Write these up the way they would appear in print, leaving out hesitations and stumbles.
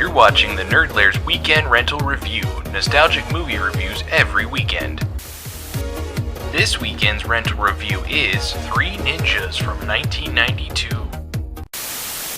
You're watching the Nerd Lair's Weekend Rental Review, nostalgic movie reviews every weekend. This weekend's rental review is Three Ninjas from 1992.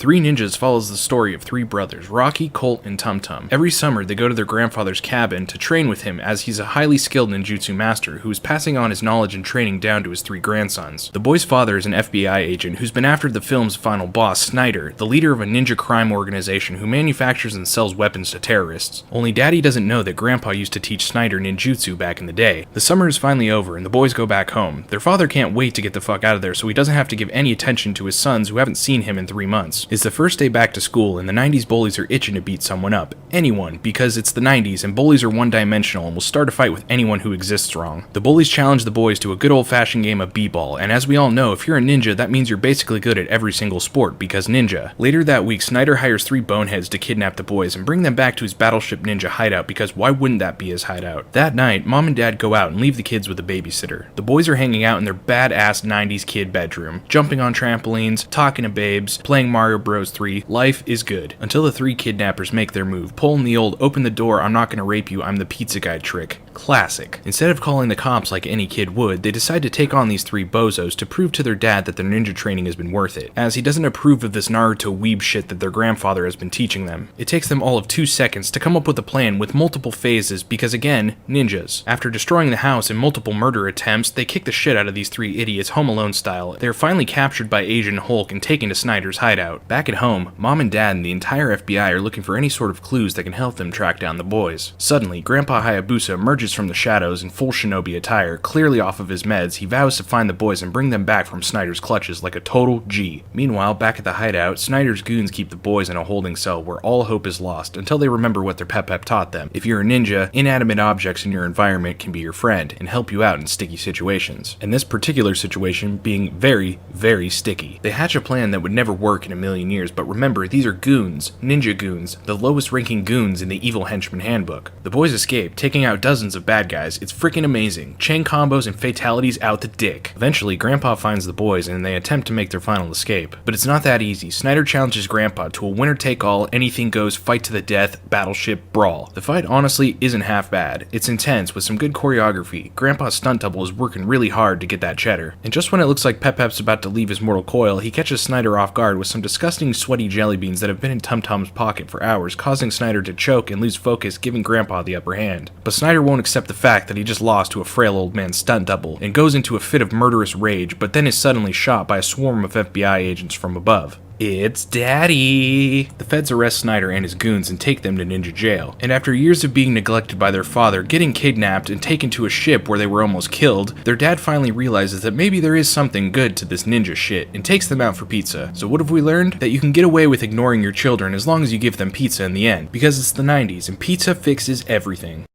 Three Ninjas follows the story of three brothers, Rocky, Colt, and Tum Tum. Every summer, they go to their grandfather's cabin to train with him as he's a highly skilled ninjutsu master who is passing on his knowledge and training down to his three grandsons. The boy's father is an FBI agent who's been after the film's final boss, Snyder, the leader of a ninja crime organization who manufactures and sells weapons to terrorists. Only Daddy doesn't know that Grandpa used to teach Snyder ninjutsu back in the day. The summer is finally over and the boys go back home. Their father can't wait to get the fuck out of there so he doesn't have to give any attention to his sons who haven't seen him in 3 months. It's the first day back to school, and the 90s bullies are itching to beat someone up. Anyone, because it's the 90s, and bullies are one-dimensional and will start a fight with anyone who exists wrong. The bullies challenge the boys to a good old-fashioned game of b-ball, and as we all know, if you're a ninja, that means you're basically good at every single sport, because ninja. Later that week, Snyder hires three boneheads to kidnap the boys and bring them back to his Battleship Ninja hideout, because why wouldn't that be his hideout? That night, Mom and Dad go out and leave the kids with a babysitter. The boys are hanging out in their badass 90s kid bedroom, jumping on trampolines, talking to babes, playing Mario Bros. 3. Life is good. Until the three kidnappers make their move, pulling the old "open the door, I'm not gonna rape you, I'm the pizza guy" trick. Classic. Instead of calling the cops like any kid would, they decide to take on these three bozos to prove to their dad that their ninja training has been worth it, as he doesn't approve of this Naruto weeb shit that their grandfather has been teaching them. It takes them all of 2 seconds to come up with a plan with multiple phases because again, ninjas. After destroying the house in multiple murder attempts, they kick the shit out of these three idiots Home Alone style. They are finally captured by Agent Hulk and taken to Snyder's hideout. Back at home, Mom and Dad and the entire FBI are looking for any sort of clues that can help them track down the boys. Suddenly, Grandpa Hayabusa emerges from the shadows in full shinobi attire. Clearly off of his meds, he vows to find the boys and bring them back from Snyder's clutches like a total G. Meanwhile, back at the hideout, Snyder's goons keep the boys in a holding cell where all hope is lost until they remember what their pep taught them. If you're a ninja, inanimate objects in your environment can be your friend and help you out in sticky situations. And this particular situation being very, very sticky. They hatch a plan that would never work in a million years, but remember, these are goons, ninja goons, the lowest ranking goons in the Evil Henchman Handbook. The boys escape, taking out dozens of bad guys. It's freaking amazing. Chain combos and fatalities out the dick. Eventually, Grandpa finds the boys and they attempt to make their final escape. But it's not that easy. Snyder challenges Grandpa to a winner-take-all, anything-goes, fight-to-the-death, battleship brawl. The fight honestly isn't half bad. It's intense with some good choreography. Grandpa's stunt double is working really hard to get that cheddar. And just when it looks like Pep-Pep's about to leave his mortal coil, he catches Snyder off guard with some disgusting sweaty jelly beans that have been in Tum Tum's pocket for hours, causing Snyder to choke and lose focus, giving Grandpa the upper hand. But Snyder won't accept the fact that he just lost to a frail old man stunt double and goes into a fit of murderous rage, but then is suddenly shot by a swarm of FBI agents from above. It's Daddy! The feds arrest Snyder and his goons and take them to ninja jail. And after years of being neglected by their father, getting kidnapped, and taken to a ship where they were almost killed, their dad finally realizes that maybe there is something good to this ninja shit and takes them out for pizza. So what have we learned? That you can get away with ignoring your children as long as you give them pizza in the end, because it's the 90s and pizza fixes everything.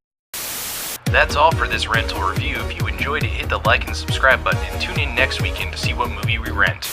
That's all for this rental review. If you enjoyed it, hit the like and subscribe button and tune in next weekend to see what movie we rent.